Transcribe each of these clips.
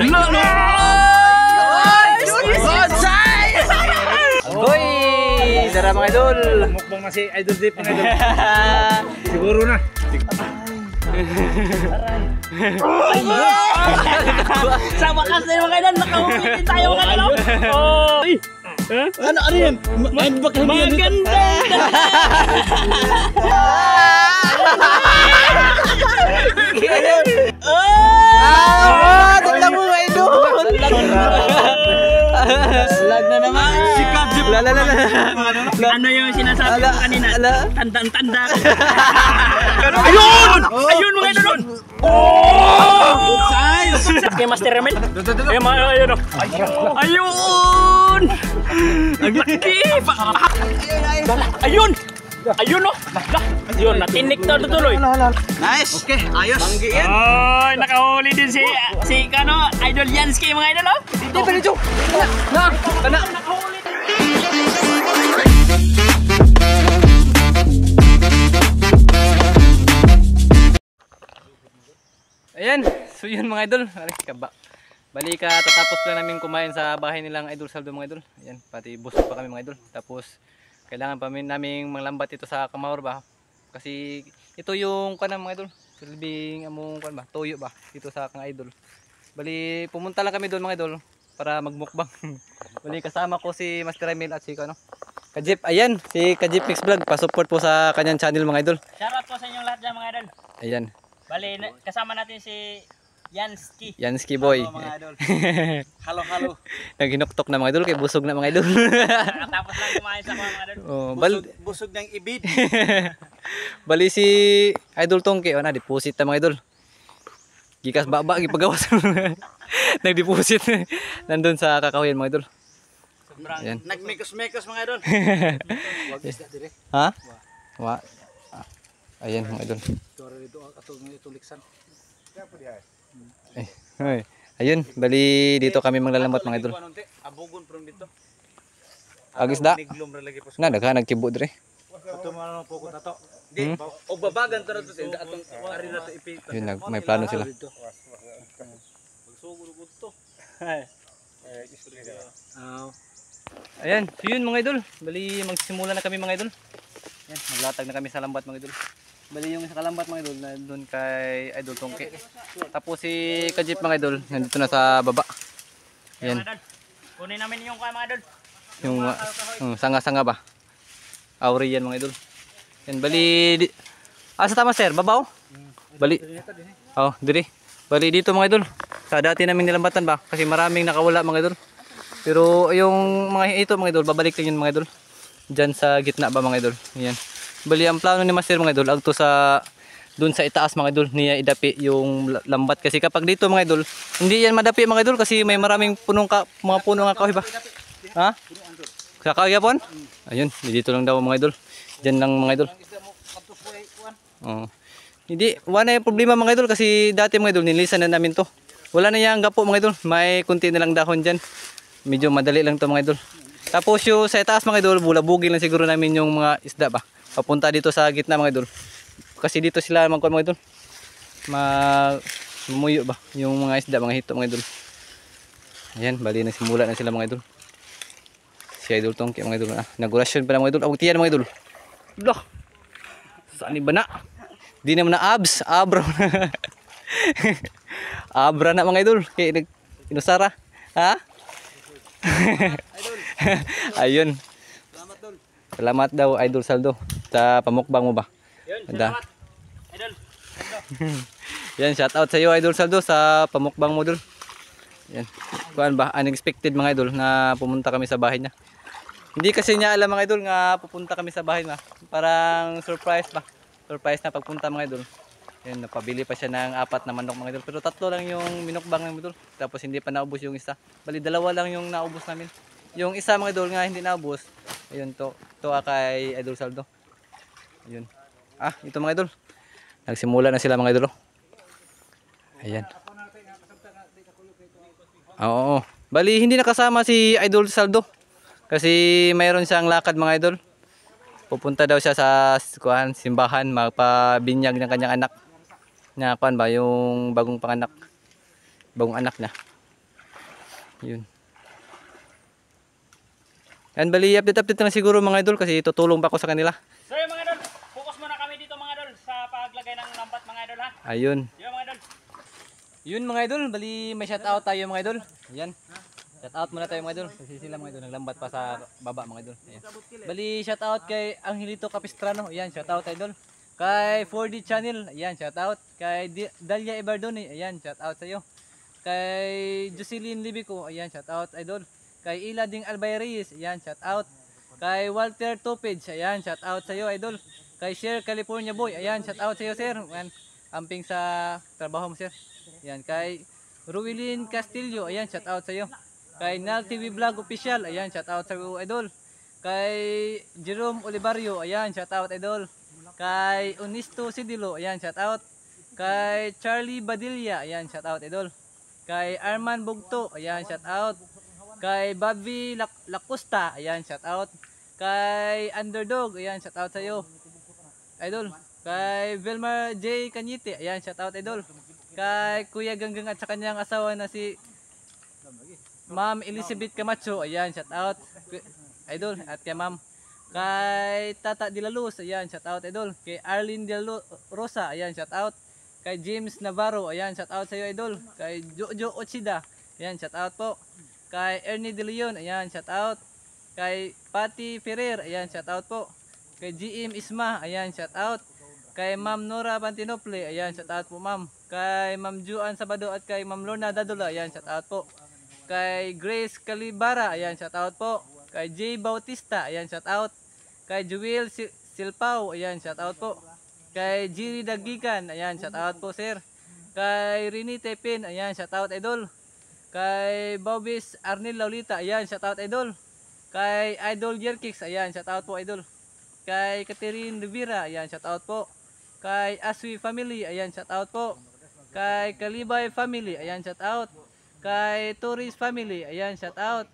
Hoy! Dara mga idol! Mukbang na si Idol Dip mga idol. Siguro na. Sa wakas na yung mga idol, nakahuli din tayo mga idol. Ano yan? Maganda! Taglang mo mga idol! Lag na naman! Sikat Dip! Ano yung sinasabi ko kanina? Tandang-tanda. Ayun! Ayun mga idol! Kay Master Ramel. Ayun o. Ayun! Ang laki! Ayun! Ayun o! Ayun, natinik to tuloy. Nice! Okay, ayos! Manggiin! Ay, nakahuli din si Kano, Idol Yansky mga idol oh. Dito pa dito! Kana! Ayan, so yun mga idol. Bali ka, tatapos lang namin kumain sa bahay nilang Idol Saldo mga idol. Ayan, pati busog pa kami mga idol. Tapos kailangan pa naming manglambat ito sa Kamahor ba. Kasi ito yung kanang mga idol. Silbing among kan ba, toyo ba dito sa kang idol. Bali pumunta lang kami doon mga idol para magmukbang. Bali kasama ko si Master Emil at si ano, Kajip. Ayan, si Kajip Mix Vlog. Pa-support po sa kanyang channel mga idol. Shoutout po sa inyong lahat dyan mga idol. Ayan. Bali, kasama natin si Yansky. Yansky boy. Mga idol. Halo. Naghinuktok na mga idol kay busog na mga idol. Tapos lang kumain sa mga idol. Oh, Busog ng ibid. Bali si Idol Tongke, na deposit na mga idol. Gikas baba gipagawas. Nag-deposit nandun sa kakahuyan mga idol. Ayan. Nagmekos-mekos mga idol. Wag isda dire. Ha? Wa. Ayan mga idol. Toro dito ato tuliksan. Ay. Ayun, bali dito kami maglalambat mga idol. Abugon from dito. Agis da. Niglom ra lagi po. Na daghan nagkibo dire. Ato man po ko tato. Di, og babagan to to sa atong ari na to ipit. Yun, may plano sila. Magsugod ko to. Ayan, so yun mga idol. Bali magsimula na kami mga idol. Ayan, maglatag na kami sa lambat mga idol. Bali yung sa kalambat mga idol na doon kay Idol Tongke. Tapos si Kajip mga idol nandito na sa baba. Ayan, Kunin namin yung mga idol. yung sanga-sanga ba? Auri yan mga idol. Yan, bali sa tama sir, babaw? Bali. Oh, diri. Bali dito mga idol. Sa dati naming nilambatan ba? Kasi maraming nakawala mga idol. Pero yung mga ito mga idol, babalik lang yun mga idol. Diyan sa gitna ba mga idol. Ayan. Bali ang plano ni Master mga idol, agto sa dun sa itaas mga idol, niya idapi yung lambat kasi kapag dito mga idol, hindi yan madapi mga idol kasi may maraming mga puno nga kahoy ba? Ha? Sa kahoy yapon? Ayun, dito lang daw mga idol. Diyan lang mga idol. Oh. Hindi, wala yung problema mga idol kasi dati mga idol nilisan na namin to. Wala na yang gapo mga idol, may kunti na lang dahon diyan. Medyo madali lang to mga idol. Tapos yung sa itaas mga idol, bulabugin lang siguro namin yung mga isda ba. Papunta dito sa gitna mga idol. Kasi dito sila magkuhan mga idol. Mumuyo ba yung mga isda, mga hito mga idol. Ayan, bali nagsimula na sila mga idol. Si Idol Tongke mga idol. Nagurasyon pa na mga idol. Awag tiyan mga idol. Loh. Saan ba na? Di naman na abs, abra na. Abra na mga idol. Kaya inusara. Ha? Ayun. Salamat daw Idol Saldo sa pamukbang mo ba? Yun, salamat. Idol. Yan, shout out sa iyo Idol Saldo sa pamukbang mo dul. Yan. Kuan ba, unexpected mga idol na pumunta kami sa bahay niya. Hindi kasi niya alam mga idol nga pupunta kami sa bahay niya. Parang surprise ba? Surprise na pagpunta mga idol. Yan, napabili pa siya ng 4 na manok mga idol. Pero 3 lang yung minukbang ng idol. Tapos hindi pa naubos yung isa. Bali 2 lang yung naubos namin. Yung isa mga idol nga hindi naubos. Ayun to kay Idol Saldo. Ayun. Ito mga idol. Nagsimula na sila mga idol. Ayan. Oo. Bali hindi nakasama si Idol Saldo. Kasi mayroon siyang lakad mga idol. Pupunta daw siya sa simbahan magpabinyag ng kanyang anak. Na kuan ba yung bagong panganak. Bagong anak niya. Yun. Yan, bali update na lang siguro mga idol kasi tutulong pa ako sa kanila. So yun mga idol, focus muna kami dito mga idol sa paglagay ng lambat mga idol ha. Ayun. Yun mga idol. Yun mga idol, bali may shoutout tayo mga idol. Ayan. Shoutout muna tayo mga idol. Kasi sila mga idol naglambat pa sa baba mga idol. Ayan. Bali shoutout kay Angelito Capistrano. Ayan, shoutout idol. Kay 4D Channel. Ayan, shoutout. Kay Dalia Ibardoni. Ayan, shoutout sa iyo. Kay Jocelyn Libico. Ayan, shoutout idol. Kay Ilading Albayres. Ayan, shoutout. Kay Walter Topage. Ayan, shoutout sa iyo idol. Kay Share California Boy. Ayan, shoutout sa iyo sir. Ayan, amping sa trabaho mo sir. Ayan, kay Ruilin Castillo, ayan, shout out sa iyo. Kay Nal TV Vlog Official, ayan, shout out sa iyo, idol. Kay Jerome Olivario, ayan, shout out idol. Kay Onisto Sidilo, ayan, shout out. Kay Charlie Badilla, ayan, shout out idol. Kay Arman Bugto, ayan, shout out. Kay Bobby Lacosta, ayan, shout out. Kay Underdog, ayan, shout out sa iyo, idol. Kay Vilmar J. Cañete, ayan, shout out idol. Kay Kuya Ganggang at sa kanyang asawa na si Ma'am Elizabeth Camacho, ayan, shout out idol. At kay Ma'am, kay Tata De La Luz, ayan, shout out idol. Kay Arlene De La Rosa, ayan, shout out. Kay James Navarro, ayan, shout out sa iyo idol. Kay Jojo Ochida, ayan, shout out po. Kay Ernie De Leon, ayan, shout out. Kay Patty Ferrer, ayan, shout out po. Kay GM Isma, ayan, shout out. Kay Ma'am Nora Pantinople, ayan, shout out po ma'am. Kay Ma'am Juan Sabado at kay Ma'am Lorna Dadula, ayan, shout out po. Kay Grace Calibara, ayan, shout out po. Kay Jay Bautista, ayan, shout out. Kay Joel Silpao, ayan, shout out po. Kay Jiri Dagikan, ayan, shout out po sir. Kay Rini Tepin, ayan, shout out idol. Kay Bobis Arnel Laulita, ayan, shout out idol. Kay Idol Jerkix, ayan, shout out po idol. Kay Catherine Rivera, ayan, shout out po. Kay Aswi Family, ayan, shout out po. Kay Kalibay Family, ayan, shout out. Kay Torres Family, ayan, shout out.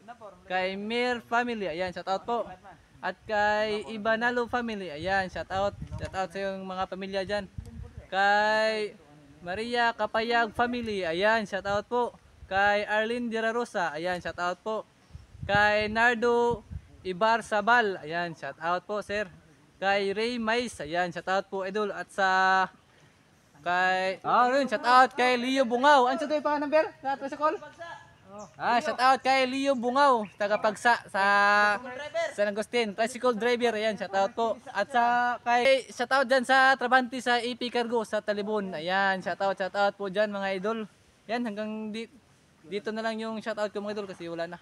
Kay Mir Family, ayan, shout out po. At kay Ibanalo Family, ayan, shout out. Shout out sa yung mga pamilya dyan. Kay Maria Kapayag Family, ayan, shout out po. Kay Arlene De La Rosa, ayan, shout out po. Kay Nardo Ibar Sabal, ayan, shout out po sir. Kay Ray Mais, ayan, shout out po idol. At sa kay shout out kay Leo Bungaw. Ano sa tayo pa number? Sa call? Shout out kay Leo Bungaw, taga Pagsa sa San Agustin, tricycle driver, ayan, shout out po. At sa kay shout out diyan sa Trabante sa AP Cargo sa Talibon. Ayan, shout out po diyan mga idol. Yan, hanggang dito na lang yung shout out ko mga idol kasi wala na.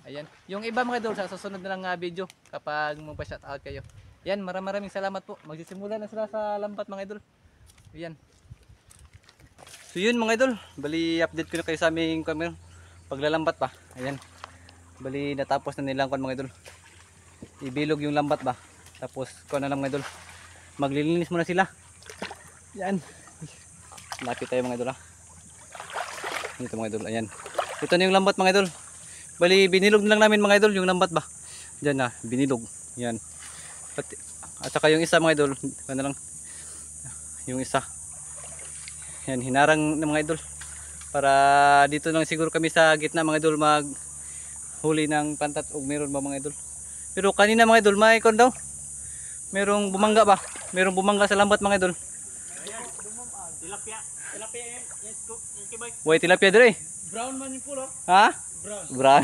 Ayan. Yung iba mga idol sa susunod na lang video kapag magpa-shout out kayo. Yan, maraming salamat po. Magsisimula na sila sa lambat mga idol. Ayan. So yun mga idol, bali update ko na kayo sa aming paglalambat pa. Ayan. Bali natapos na nilang mga idol. Ibilog yung lambat ba. Tapos ko na lang mga idol. Maglilinis muna sila. Yan. Lapit tayo mga idol ha. Dito mga idol, ayan. Ito na yung lambat mga idol. Bali binilog na lang namin mga idol yung lambat ba. Diyan na, binilog. Yan. At saka yung isa mga idol, ano lang, yung isa, yan, hinarang ng mga idol para dito lang siguro kami sa gitna mga idol mag huli ng pantat o meron ba mga idol. Pero kanina mga idol may kon daw, merong bumangga ba, merong bumangga sa lambat mga idol. Tilapia yan kibay. Boy tilapia dire. Brown man yung pulo. Ha? Brown.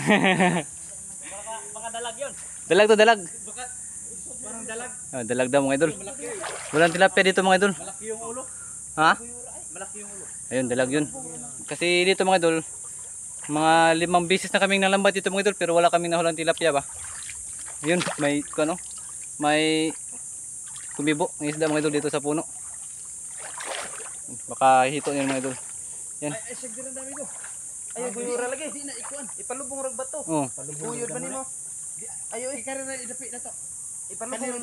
Baka dalag yun. Dalag to dalag. Baka parang dalag. Dalag daw mga idol. Walang tilapia dito mga idol. Malaki yung ulo. Ha? Malaki yung ulo. Ayun, dalag yun. Kasi dito mga idol, mga 5 beses na kaming nalambat dito mga idol, pero wala kaming nahulang tilapia ba. Yun, may ano, may kumibo ng isda mga idol dito sa puno. Baka hito niyo mga idol. Yan. Ay, sige rin dami ko. Ay, buyura lagi. Di na ikuan. Ipalubong rag bato. Oh. Buyur ba nimo? Ayo, ikaron na idapi na to. Ipalubong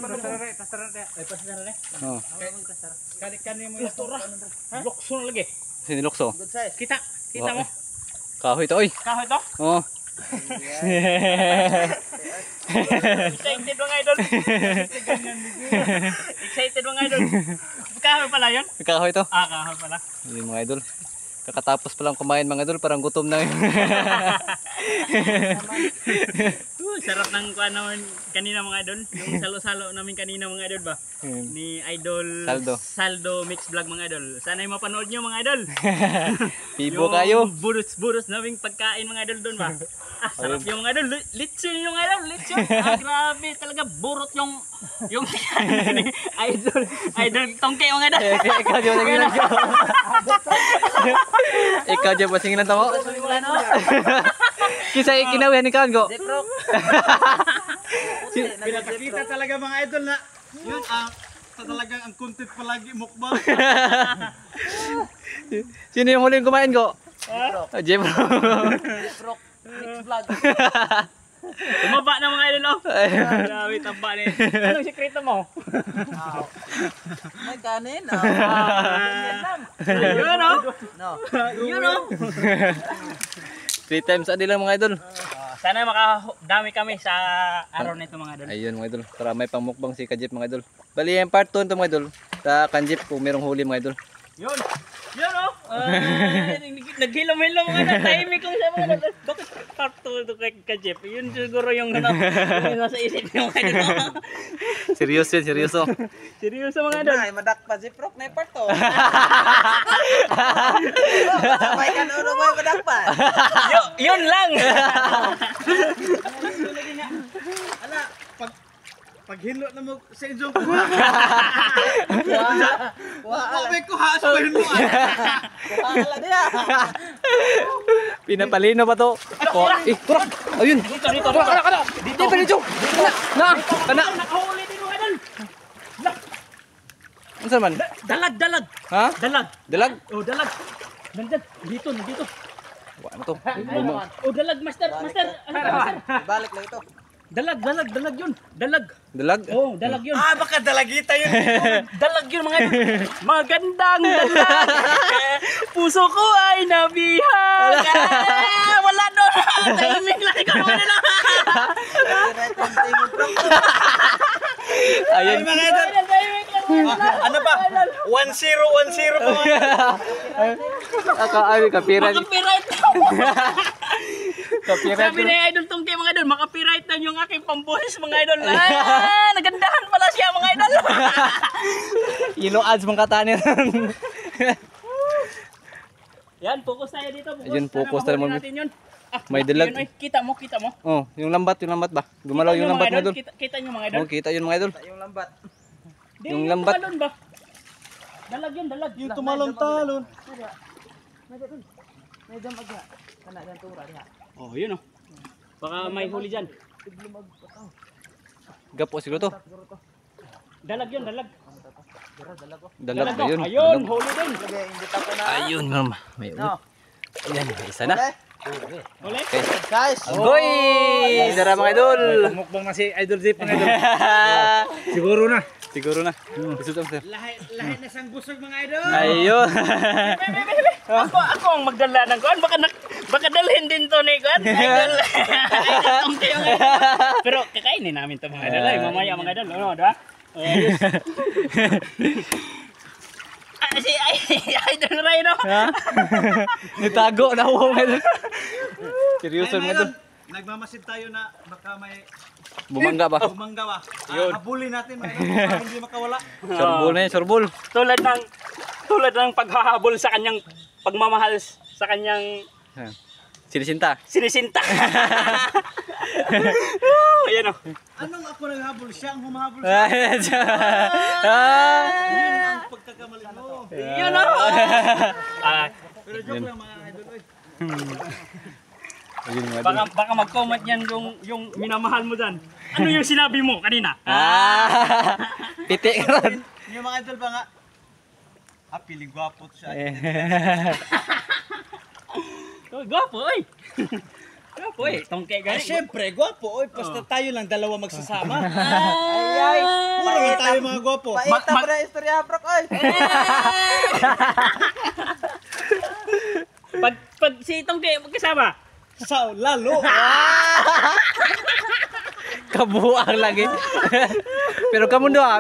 pasara. Ay, pasara. Oh. Kani mo yung tura. Lokso na lagi. Sinilokso. Good size. Kita mo. Kahoy to oy. Kahoy to. Oh. Excited mga idol. Excited mga idol. Kahoy pala yun? Kahoy to. Kahoy pala. Yun mga idol. Kakatapos pa lang kumain mga idol, parang gutom na. Sarap ng kuha naman kanina mga idol. Yung salo-salo namin kanina mga idol ba? Ni Idol Saldo Mix Vlog mga idol. Sana ay mapanood nyo mga idol. Pibo kayo. Buros-buros naming pagkain mga idol doon ba? Ah, sarap yung mga idol. Litson yung idol. Litson. Ah, grabe talaga. Burot yung idol tongke mga idol. Ikaw dyan pasinginan ko. Ikaw dyan pasinginan to mo. Kisa ikinawihan ni Kawan ko. Pinapakita talaga mga idol na yun talagang ang content palagi mukbang. Sino yung huling kumain ko? Jebro. Next vlog. Tumaba na mga idol oh. Grabe tamba ni. Anong sekreto mo? May kanin. Yun oh. No. Yun oh. 3 times a day lang mga idol. Sana makadami kami sa araw nito mga idol. Ayun mga idol, para may pangmukbang si Kajip mga idol. Bali yung part 2 ito mga idol, sa Kanjip kung merong huli mga idol. Yun. Yun oh. Naghilom-hilom mga idol. Tahimik lang siya mga idol. Bakit part 2 ito kay Kajip? Yun siguro yung yung nasa isip niyo mga idol. Seryoso yun, seryoso. Seryoso mga idol. Ay, madakpa si Prok na part to. Sabay ka na boy madakpa. Yun lang. Ala, paghilo na mo sa inyo. May kuha sa paghilo. Kuha dia. Pinapalino pa to. Kurak! Ayun! Dito. Kana! Dito pa dito! Kana! Nakahuli din mga idol. Ano saan man? Dalag. Ha? Dalag. Dalag? Oh, dalag. Nandyan. Dito. Ano to? Oh, dalag, master. Balik lang ito. Dalag yun. Dalag. Dalag? Oh, dalag yun. Baka dalagita yun. Dalag yun mga idol. Magandang dalag. Puso ko ay nabihag. Wala doon. Timing lang ikaw mga idol. Ayun. Mga idol. Ano ba? 1-0 po. Copyright. Copyright. Copyright. Sabi na idol tong kay mga idol, makapiright na yung aking pamboses mga idol. Nagandahan pala siya mga idol. Ilo ads mong katanin. Yan, focus tayo dito. Ayun, focus tayo mo. natin yun. May dalag. Yun, kita mo. Oh, yung lambat ba? Gumalaw yung lambat mga idol. Kita nyo mga idol. Oh, kita yun mga idol. Yung lambat. Di, yung lambat. tumalon ba? Dalag yun. Yung tumalon-talon. Medyo magya. Kana yan tura diha. Oh, yun oh. Baka may huli dyan. Gapo siguro to. Dalag yun. Dalag Dalag ba yun? Ayun, huli din. Ayun, ma'am. May ulit. Ayan, isa na. Huli. Okay. Guys. Goy! Dara mga idol. Mukbang na si Idol Zip mga idol. Siguro na. Gusto to, sir. Lahat na sang busog mga idol. Ayun. Ako ang magdala ng kuan. Baka dalhin din to ni kuan. Idol. Idol kayo nga. Pero kakainin namin to mga idol. Ay, mamaya mga idol. Ano, diba? Si Idol Ray no? Ha? Nitago na ako mga idol. Seryoso mga idol. Nagmamasid tayo na baka may Bumangga ba? bumangga ba. Habulin natin mga idol para hindi makawala. Sorbol na yun, sorbol. Tulad ng paghahabol sa kanyang pagmamahal sa kanyang Sinisinta. sinisinta. Ayan o. Anong ako naghabol? Siya ang humahabol sa Ayun. yun ang pagkakamali mo. Yun o. Pero joke lang mga idol. Oy. Ayun mga idol. Baka mag-comment yan yung minamahal mo dyan. Ano yung sinabi mo kanina? Piti ka ron. Yung mga idol ba nga? Piling gwapo to siya. Oh, gwapo oy. Gwapo eh. Tongke gani. Siyempre, gwapo. Oy, basta tayo lang dalawa magsasama. Ay. Puro lang tayo mga gwapo. Paita pa na istorya Prok oy. Pag si Tongke magkasama. Sa lalo. Kabuang lagi. Pero kamu duha.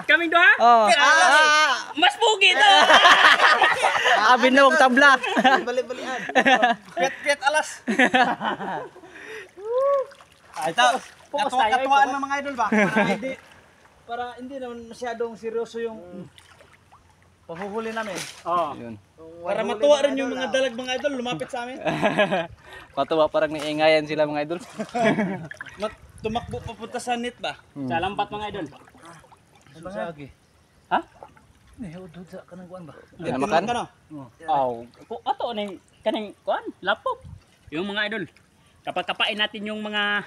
Kaming doha? Oh. Mas pugi to. Abin na, huwag tabla. Bali-balian. Pet alas. Ito, Focus tayo. katuwaan ng mga idol ba? Para hindi naman masyadong seryoso yung panghuhuli namin. Oh. Yun. Para matuwa rin yung mga dalag mga idol lumapit sa amin. Patuwa, parang naiingayan sila mga idol. Tumakbo papunta sa net ba? Sa lambat mga idol. Sige. Ha? Hindi na makan. Oh. Ato ning kaning kuan, laptop. Yung mga idol. Kapag kapain natin yung mga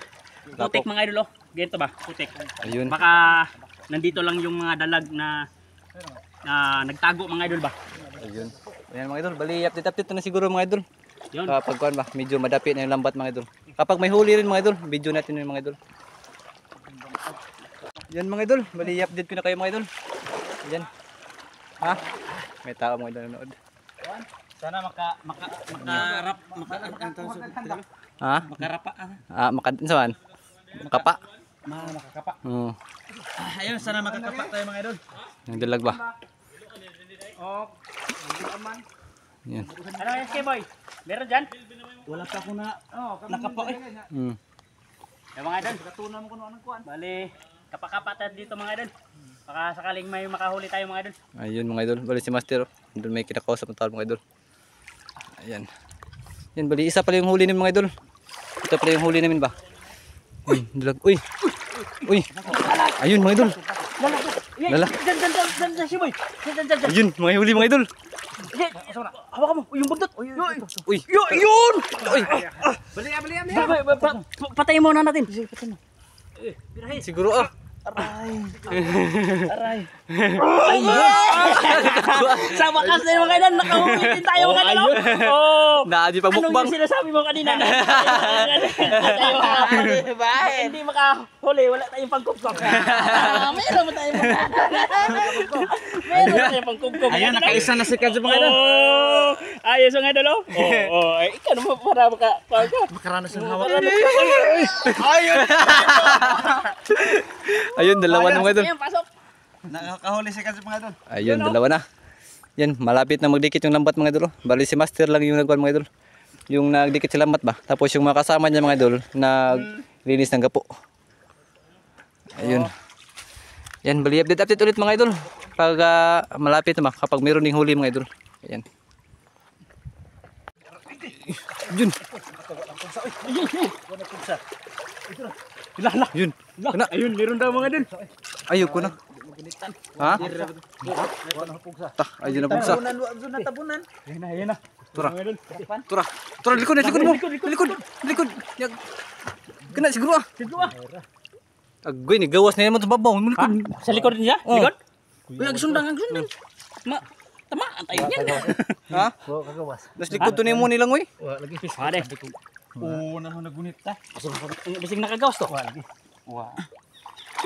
putik mga idol oh. Ganito ba? Putik. Ayun. Baka nandito lang yung mga dalag na nagtago mga idol ba? Ayun. Ayan mga idol, bali update na siguro mga idol. Yun. Kapag kuan ba, medyo madapit na yung lambat mga idol. Kapag may huli rin mga idol, video natin yung mga idol. Yan mga idol, bali update ko na kayo mga idol. Yan. Ha? May tao mga idol nanood. Sana makarap Ha? makarapa. Saan? Makapa? Makakapa. Oo. Ayun, sana makakapa tayo mga idol. Yung dalag ba? Oh, aman. Yan. Ano yan si boy? Meron dyan? Wala pa ako na nakapa eh. Yung mga idol, katunan mo kuno anong kuan. Bali, kapakapa tayo dito mga idol. Baka sakaling may makahuli tayo mga idol. Ayun mga idol, bali si Master. Doon may kinakausap ng tao mga idol. Ayan. Yan, bali isa pala yung huli namin mga idol. Ito pala yung huli namin ba? Uy, dalag. Uy. Uy. Ayun mga idol. Lala. Dan si boy. Dan. Ayun, mga huli mga idol. Hawakan mo, yung buntot. Uy. Yun! Uy. Balian. Patayin muna natin. Siguro ah. Aray. Sa wakas na yung mga idol, nakahuli din tayo mga idol. Oh. Naadi pa Anong mukbang. yung sinasabi mo kanina? Tayo hindi makahuli, wala tayong pangkupkop. Meron mo tayong pangkupkop. Ayun, nakaisa na si Kadyo mga idol. Oh, ayos mga idol oh. Oh, ay ikaw naman para Makaranas ng hawak. Ayun, dalawa na mga idol. Ayan, pasok. Nakakahuli si Kadyo mga idol. Ayun, dalawa na. Yan, malapit na magdikit yung lambat mga idol. Bali si Master lang yung nagkuhan mga idol. Yung nagdikit si lambat ba. Tapos yung mga kasama niya mga idol, naglinis ng gapo. Ayun. Yan, bali update ulit mga idol. Pag malapit na ba, kapag meron ding huli mga idol. Ayan. Yun. Yun. Kana. Ayun, meron daw mga idol. Ayoko na. Ha? Ayun na pugsa. Doon na tabunan. Ayan na. Tura. Likod mo. Likod. Yag. Kena siguro ah. Agoy ni gawas na yan mo to babaw. Likod. Sa likod niya? Likod? Uy, agsundang. Tama, antayin yan. Ha? Das likod to na mo nilang oy. Ade. Oo, naman nagunit ta. Bising nakagawas to.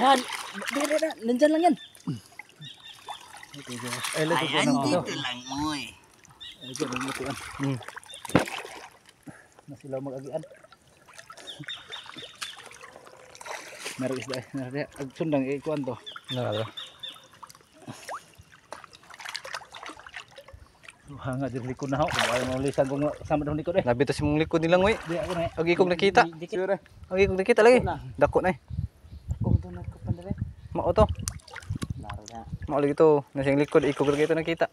Yan. Nandyan lang yan. Ayan, dito lang mo eh. Nasilaw mag-agian. Meron isda eh. Agsundang ikuan to. Nara. Hanga din likod na ako. Kung ayaw lisan kung sama ng likod eh. Labi to si mong likod nilang oy. Di ako na eh. Agi kong nakita. Agi kong nakita lagi. Dako na eh. Kung ito na kapandali. Mao to. Laro na. Mao lagi to. Nasa likod ikog lagi to nakita.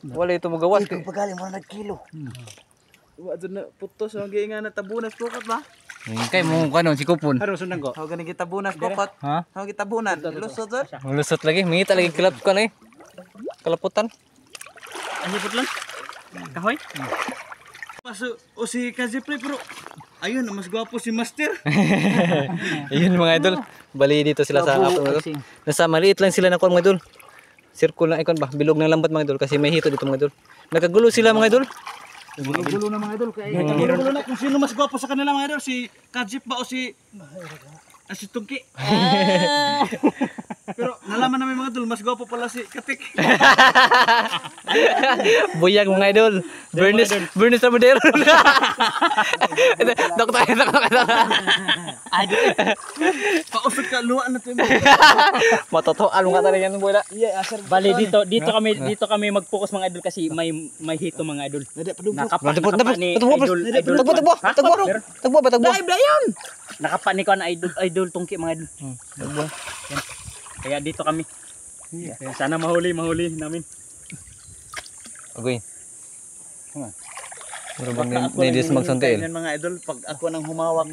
Wala ito magawas. Pagaling mo na nagkilo. Wa dyan na putos. Ang nga na tabunas pokot ba? Kay mo kanon si Kupon. Haro sundan ko. Hawag ni kita bunas pokot. Ha? Hawag kita bunan. Lusot dod. Mulusot lagi. Mingita lagi kelap ka na eh. Kelaputan. Anipot lang. Kahoy. Paso, o si Kazipre pero ayun, mas gwapo si Master. Ayun mga idol. Bali dito sila sa hapon mga idol. Nasa maliit lang sila na kuan mga idol. Circle na ikon ba? Bilog ng lambat mga idol kasi may hito dito mga idol. Nagkagulo sila mga idol. Gulo na mga idol. Gulo na kung sino mas gwapo sa kanila mga idol. Si Kazip ba o si Tungki. Pero nalaman namin mga idol, mas gwapo pala si Katik. Buyag mga idol. Bernis Ramadero. Doktor. Pausot ka luwa na to. Matotoan mo ka talaga ng bola. Iya, asar. Bali dito kami mag-focus mga idol kasi may hito mga idol. Nakapa ni idol. Tagbo ba tagbo? Nakapa ni ko na idol tungki mga idol. Yan. Kaya dito kami. Kaya sana mahuli namin. Agoy. Pero bang nidis magsantail? Yan mga idol, pag ako nang humawak,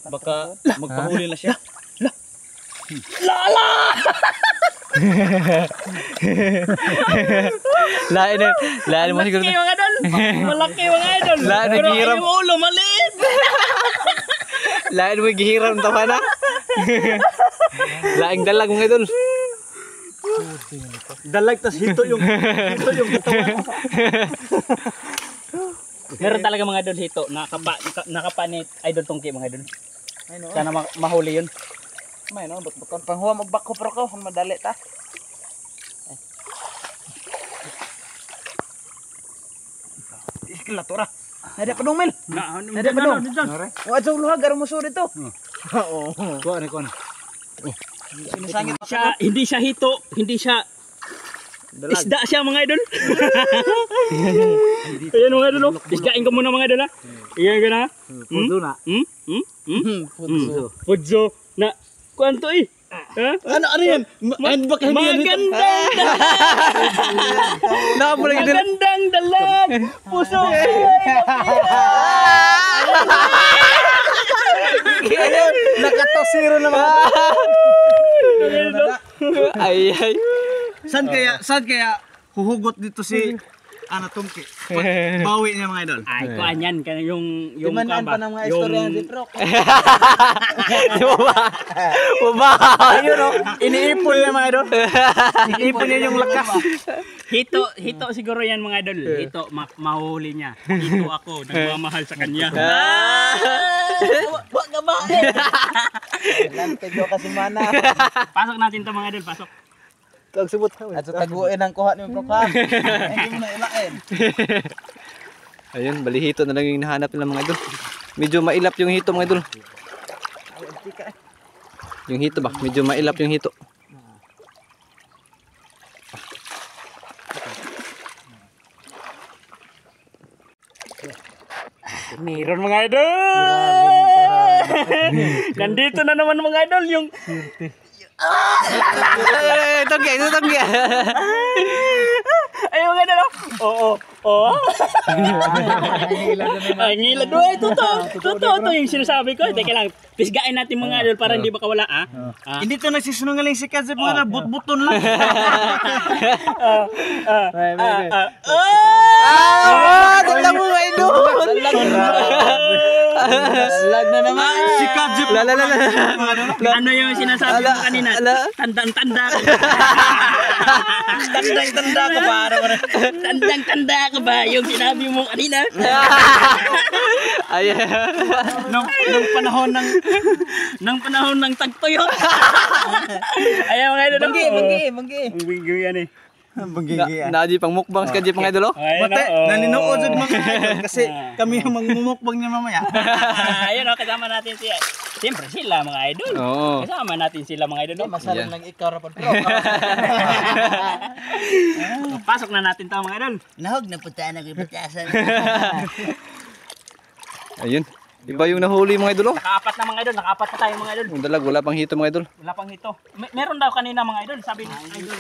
baka magpahuli na siya. Lain mo siguro. Malaki mga idol. Malaki mga idol. Lain Pero naghihiram. yung ulo maliit. Lain mo gihiram tawa na. Laing dalag mga idol. Dalag tas hito yung katawan. Meron talaga mga idol hito. Nakapa ni idol tungki mga idol. Sana mahuli yun. May no, buton panghuwa magbako pro ko, madali ta. Ikla tora. Ada pedong mil. Ada pedong. Wa jauh luha garo musuh dito. Oo. Kuan. Sinisangit Hindi siya hito, hindi siya isda siya mga idol. Ayan mga idol. Isdain ko muna mga idol ha. Iyan ka na. Pudo na. Pudzo na kwanto eh. Ha? Ano yan? Baka hindi yan dito. Magandang dalag. Puso. Nakatosiro naman. Ay. Saan kaya huhugot dito si Tungki? Bawi niya mga idol. Ay, kuan yan. Yung Dimanan pa ng mga istorya si Pro. Ayun o, iniipon niya mga idol. Iniipon niya yung lakas. Hito siguro yan mga idol. Hito, mahuli niya. Hito ako, nagmamahal sa kanya. Wa ka ba? Lantay ko kasi mana. Pasok natin to mga idol, pasok. Tagsubot. At sa taguin ang kuha ni Pro ka. Hindi mo na ilain. Ayun, bali hito na lang yung hinahanap nila mga idol. Medyo mailap yung hito mga idol. Yung hito ba? Medyo mailap yung hito. Meron mga idol! Nandito na naman mga idol yung Tanggi. ay mga idol. Oo. Ay ngila do ay totoo yung sinasabi ko. Teka lang, pisgain natin mga idol para hindi makawala Hindi to nagsisunungaling si Kazip mga but-buton lang. Tanda mo mga idol. Lag na naman. Si Kazip. Ano yung sinasabi mo kanina? Tandang-tanda ka. Tandang-tanda ka ba? Tandang-tanda ka ba yung sinabi mo kanina? Ay. Nung Nang panahon ng tagtuyot. Ayan mga idol. Manggi. Binggi yan eh. Naji pang mukbang sa Kajip mga idol. Mate, naninood sa mga idol kasi kami ang magmumukbang niya mamaya. Ayun kasama natin siyempre sila mga idol. Oo. Kasama natin sila mga idol. Masalan lang ikaw rapan Pro. Pasok na natin to mga idol. Nahog na putaan ako ipatasan. Ayun. Iba yung nahuli mga idol. Nakaapat na mga idol. Nakaapat na tayo mga idol. Yung dalag wala pang hito mga idol. Wala pang hito. Meron daw kanina mga idol. Sabi ni idol.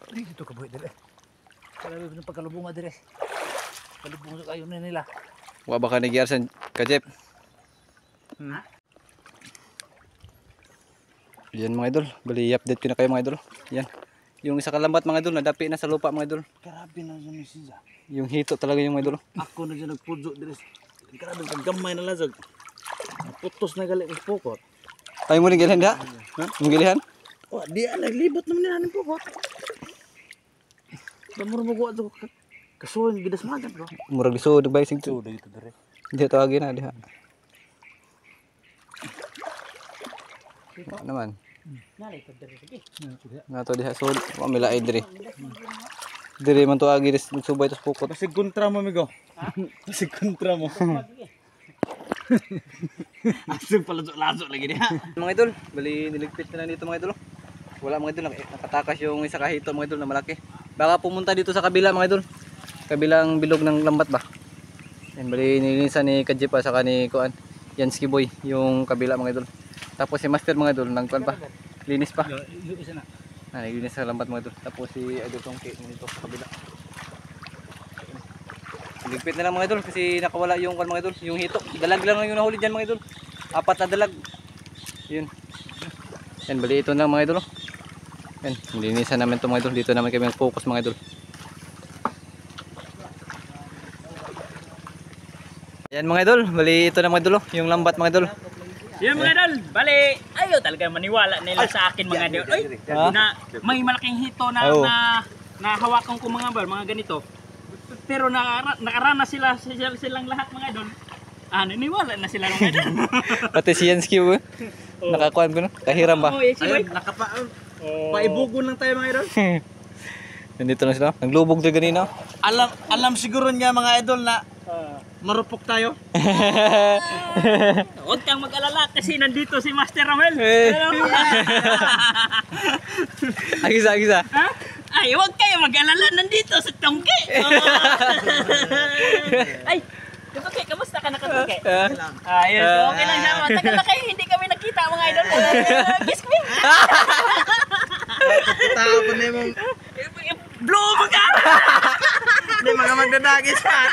Dito ka buhay dire. Kalabi ng pagkalubunga dire. Kalubunga sa kayo na nila. Wa baka nagyar sa Kajip. Yan mga idol. Bali update ko na kayo mga idol. Yan. Yung isa kalambat mga idol nadapi na sa lupa mga idol. Grabe na yun siya. Yung hito talaga yung mga idol. Ako na dyan nagpudyo dire. Grabe paggamay na lazag. Putos na galit ng pukot. Ay mo ning gilihan da? Mong gilihan? Wah, di naglibot naman nila ng pukot. Damur mo ko ato kasuhin gidas magan bro. Murag lisod bay sing tu. Dito dire. Di tawagin na diha. Naman. Nato diha so wa milay diri. Diri man to agi subay tos pukot. Kasi kontra mo migo. Kasi kontra mo. Asing palazo-lazo lagi dia. Mga idol, bali niligpit na lang dito mga idol. Wala mga idol, nakatakas yung isa kahito mga idol na malaki. Baka pumunta dito sa kabila mga idol. Kabilang bilog ng lambat ba. Yan, bali nilinisan ni Kajip pa saka ni Kuan. Yansky Boy yung kabila mga idol. Tapos si Master mga idol, nagkuan pa. Linis pa. Naglinis sa lambat mga idol. Tapos si Idol Tongki dito sa kabila. Ligpit na lang mga idol kasi nakawala yung kuan mga idol, yung hito. Dalag lang yung nahuli diyan mga idol. 4 na dalag. Yun. Yan, bali ito na mga idol. Yan, linisan namin ito mga idol. Dito naman kami focus mga idol. Yan mga idol, bali ito na mga idol, yung lambat mga idol. Yan mga idol, bali, ayaw talaga maniwala nila sa akin mga idol. Ay, na may malaking hito na Oo. na hawakan ko mga ganito. Pero nakarana silang lahat mga idol. Naniwala na sila mga idol. Pati si Yansky Boy. Nakakuan ko no, kahiram ba? Oh, yes, Ayun, paibugon lang tayo mga idol. Nandito na sila. Naglubog tayo ganina. Alam siguro niya mga idol na marupok tayo. Huwag kang mag-alala kasi nandito si Master Ramel. Agisa. Ha? Ay, huwag kayo mag-alala, nandito sa Tongki. Ay, Tongki, kamusta ka nakatongki? Ayos, okay lang siya. Tagal na kayo, hindi kami nakita mga idol. Gisk me. Tao po na yung Blow mo ka! mga magdadagis pa.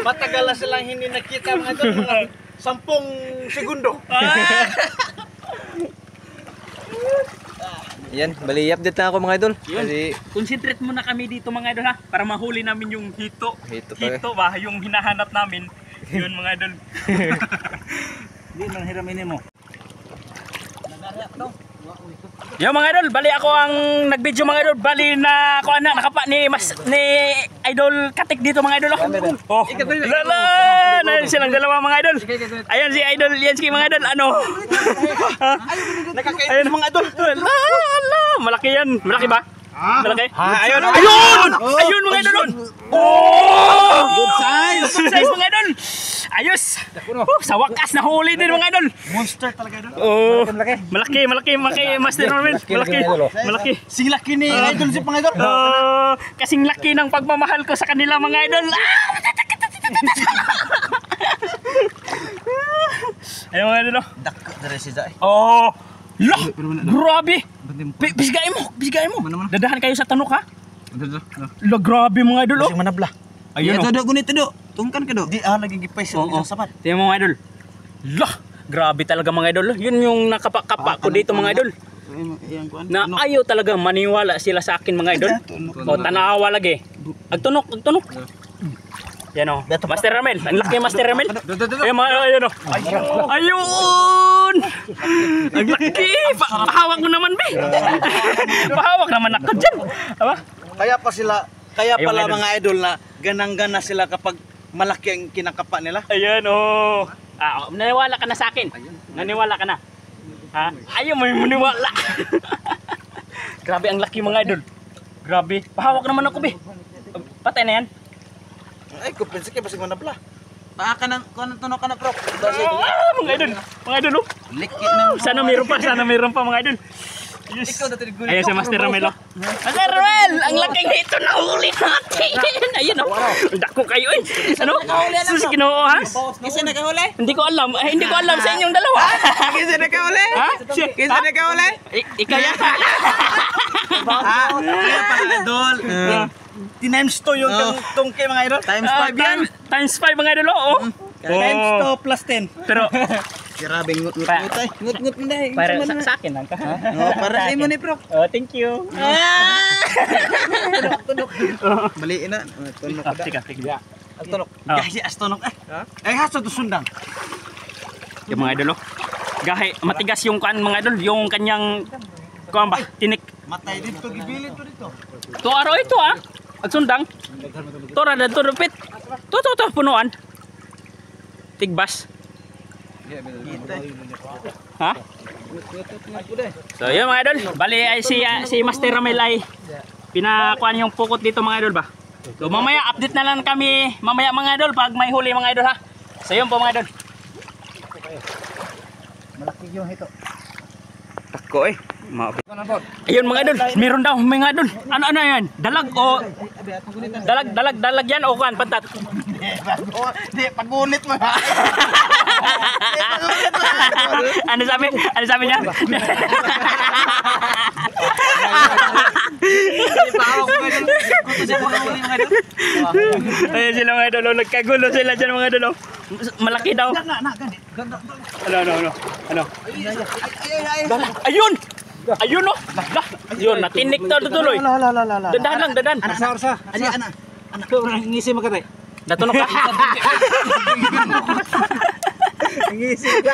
Matagal na silang hindi nakita mga idol. Mga 10 segundo. Yan, bali update na ako mga idol. Kasi Concentrate muna kami dito mga idol ha, para mahuli namin yung hito. Hito Ba, yung hinahanap namin. Yun mga idol. Hindi nang hiramin mo. Yo mga idol, bali ako ang nag-video mga idol. Bali na ako nakapa ni Idol Katik dito mga idol. Oh. Lala! Na silang dalawa mga idol. Ayan si Idol Yansky mga idol. Ano? Ayun mga idol. Lala! Malaki yan. Malaki ba? Malaki? Ayun! Ayun! Ayun mga idol. Oh! Good size! Good size mga idol. Ayos! Sa wakas nahuli din mga idol. Monster talaga idol. Oh, malaki Master Norman. Malaki. Sing laki ni idol si pang idol. Kasing laki ng pagmamahal ko sa kanila mga idol. Ayun mga idol. Dako dari si Zai. Oh, lah, grabe. Bisgain mo. Dadahan kayo sa tanok ha. Lah, grabe mga idol. Sing manabla. Ayun. Tudo gunit tudo. Tungkan ka do. Di lagi gipay sa isang sapat. Tingnan mo mga idol. Lah, grabe talaga mga idol. Yun yung nakapa-kapa ko dito mga idol. Na ayaw talaga maniwala sila sa akin mga idol. O tanawa lagi. Agtunok. Yan o. Master Ramel. Ang laki Master Ramel. Ayun mga ayun o. Ayun. Ang laki. Pahawak mo naman be. Pahawak naman ako dyan. Aba? Kaya Ayun, pala idol. mga idol na ganang-gana sila kapag malaki ang kinakapa nila. Ayan o. Naniwala ka na sa akin. Naniwala ka na. Ha? Ayaw mo yung maniwala. Grabe ang laki mga idol. Grabe. Pahawak naman ako be. Patay na yan. Ay, kupensa kayo basig manabla. Paaka nang tunog ka na bro. Mga idol. Mga idol oh. Liki na. Sana mayroon pa mga idol. Yes. Ayan si Master Ramel oh. Master Ramel! Ang laking hito na huli natin! Ayun oh. Dako kayo eh. Ano? Sus Ginoo ha? Kisa nakahuli? Hindi ko alam. Hindi ko alam sa inyong dalawa. Kisa nakahuli? Ha? Kisa nakahuli? Ikaw yata. Kaya pala idol. Times 2 yung tungke mga idol. Times 5 yan. Times 5 mga idol oh. Times 2 plus 10. Pero Grabe ngut-ngut ay. Ngut-ngut mo dahil. para sa akin lang ka. Para sa imo ni bro. Oh, thank you. Baliin na. Tunok ka. Sige. Ang tunok. Oh. Kasi as tunok eh. Eh haso to sundang. Yung mga idol oh. Gahe, matigas yung kan mga idol, yung kanyang kuan ba? Tinik. Matay dito gibilid to dito. To araw ito ah. Agsundang. Tora na to rupit. To punuan. Tigbas. Ha? So yun mga idol, bali ay si Master Ramel ay pinakuan yung pukot dito mga idol ba. So mamaya update na lang kami mamaya mga idol pag may huli mga idol ha. So yun po mga idol. Malaki yung hito. Tako eh. Ayun mga idol, meron daw mga idol. Ano yan? Dalag o dalag yan o kan pantat. Di, pagulit mo. Ano sabi? Ano sabi niya? Ayun sila mga idol, oh, nagkagulo sila dyan mga idol. Oh. Malaki daw. Ano? Ayun! Ayun oh! Ayun, natinik to tuloy. Dandahan lang, dandahan. Anak sa. Ani anak. Anak ko ngisi magkatay. Natunok ka. Ngisi ka.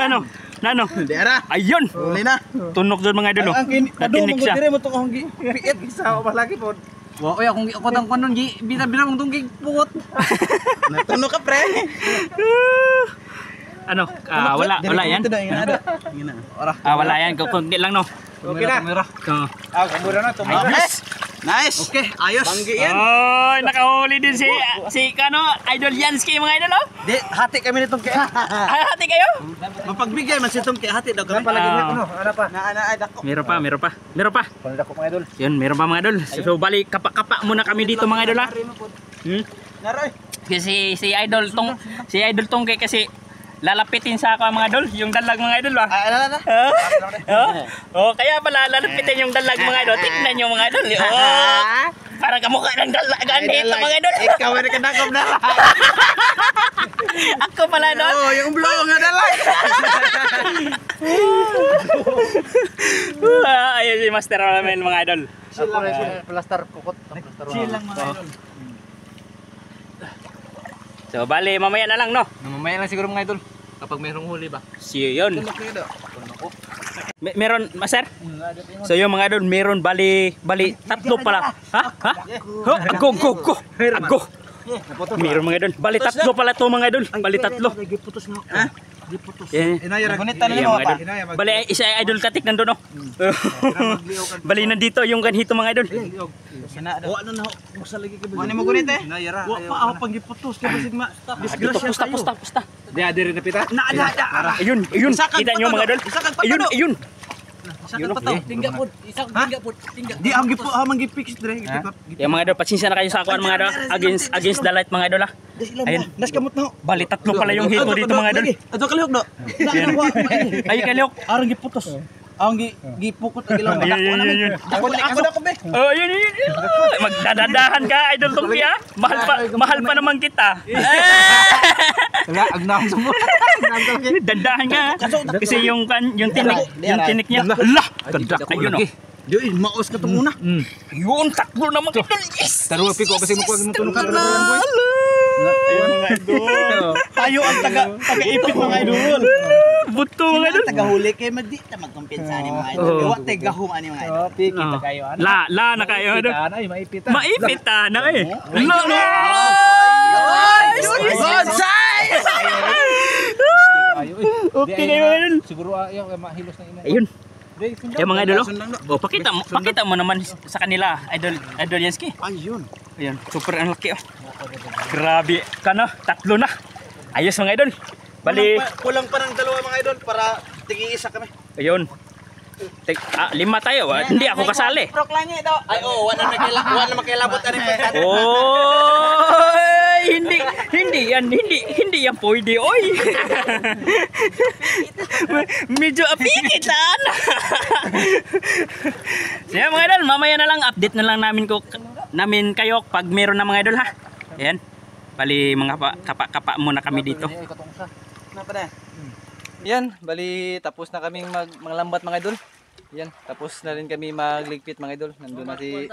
Ano? Dera. Ayun! Uli na. Tunok doon mga idol. Oh. Natinik siya. Dire mo to kung piit isa pa lagi po. Wow, oy akong ako tang kanon gi bina mong tunggig pugot. Natuno ka pre. Ano? Wala yan. Wala yan. Kunti lang no. Okay na. Kamura na Ayos! Nice. Okay, ayos. Banggi yan. Oy, nakahuli din si Kano, Idol Yansky mga idol oh. Di, hati kami nitong kaya. Hati kayo? Mapagbigay man si itong kaya hati daw kami. Ano pa? Na ay dako. Meron pa. Kung dako mga idol. Yun, meron pa mga idol. So bali kapa muna kami dito mga idol ha. Naroy. Kasi si Idol Tong kasi lalapitin sa ako mga idol, yung dalag mga idol ba? Ala. Oh, kaya pala lalapitin yung dalag mga idol. Tingnan niyo mga idol. Oh, parang kamukha ng dalag ganito mga idol. Ikaw ay kadakop na. Ako pala doon. Oh, yung blue nga dalag. Ayun si Master Ramen mga idol. Plaster kukot. Chill lang mga idol. So bali mamaya na lang no. Mamaya lang siguro mga idol kapag mayroong huli ba. See you yun. Meron, Master? So yung mga idol, meron bali tatlo pala. Ha? Ago. Meron mga idol. Bali tatlo pala to mga idol. Bali tatlo. Giputos nga. Ha? Giputos. Inayara. Gunit tanong mo pa. Bali isa ay idol katik nandoon no. Bali nandito yung ganito mga idol. Wa na ho. Musa lagi ka ba? Ano mo gunit eh? Inayara. Wa pa ako pang giputos ka basid ma. Disgrasya. Pusta. Di adiri na pita. Na. Ayun. Kita niyo mga idol. Ayun. Sakit pa to. Tingga pod. Isang tingga pod. Di ang gipo man gipix dire. Yung mga idol, pasensya na kayo sa akuan mga idol. Against the light mga idol ha. Ayun. Nas kamot na ho. Bali tatlo pala yung hito dito mga idol. Ato kalihok do. Ay kaliok. Arang giputos. Ang gipukot ang ilaw. Ayun. Ako be. Oh, yun. Magdadadahan ka, Idol Tungki ha. Mahal pa naman kita. Wala, agnam sa mo. Dandahan ka ha. Kasi yung tinik niya. Lah, ganda. Ayun oh. Yo, maos ka to muna. Yun, tatlo naman Idol. Yes. Taro piko kasi mo kuwag mo tunog ka. Ayun mga idol. Tayo ang taga-ipit mga idol. Buto mga idol. Tagahuli kay magdi ta magkumpensa ni mga idol. Wa tay gahum ani mga idol. Kita kayo. La na kayo idol. Ay, maipita. Maipita na eh. Okay kayo idol. Siguro ayaw mahilos na imo. Ayun. Yung mga idol, oh, pakita mo naman sa kanila, Idol Yansky. Ayun. Ayun, super ang laki oh. Grabe ka na, tatlo na. Ayos mga idol. Bali, Kulang pa ng dalawa mga idol para tig-iisa kami. ayun. 5 tayo, hindi ako kasali. Prok lang ito. Ay oh, wala na makilabot ani pa. Oh, hindi yan pwede, oy. Medyo apikit lang. So yan, mga idol, mamaya na lang update na lang namin kayo pag meron na mga idol ha. Ayan. Bali mga kapa muna kami dito. Yan, bali tapos na kaming maglambat mga idol. Yan, tapos na rin kami magligpit mga idol. Nandun na si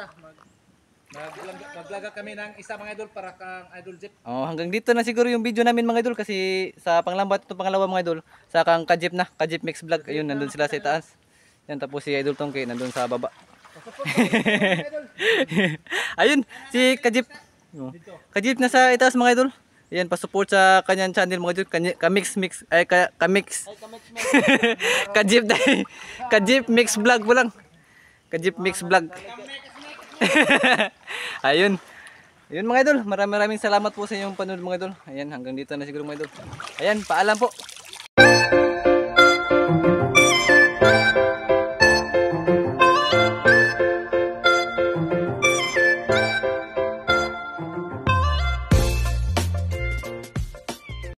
Maglaga kami ng isa mga idol para kang Idol Jeep. Oh, hanggang dito na siguro yung video namin mga idol kasi sa panglambat ito pangalawa mga idol. Sa kang Kajip Mix Vlog. Ayun, nandun sila sa itaas. Yan, tapos si Idol Tongke nandun sa baba. Ayun, si Kajip. Oh. Kajip na sa itaas mga idol. Yan, pa-support sa kanyang channel mga idol. Kamix. Kajip Mix Vlog po lang. Kajip Mix Vlog. Ayun. Yun mga idol, maraming salamat po sa inyong panonood mga idol. Ayan, hanggang dito na siguro mga idol. Ayan, paalam po.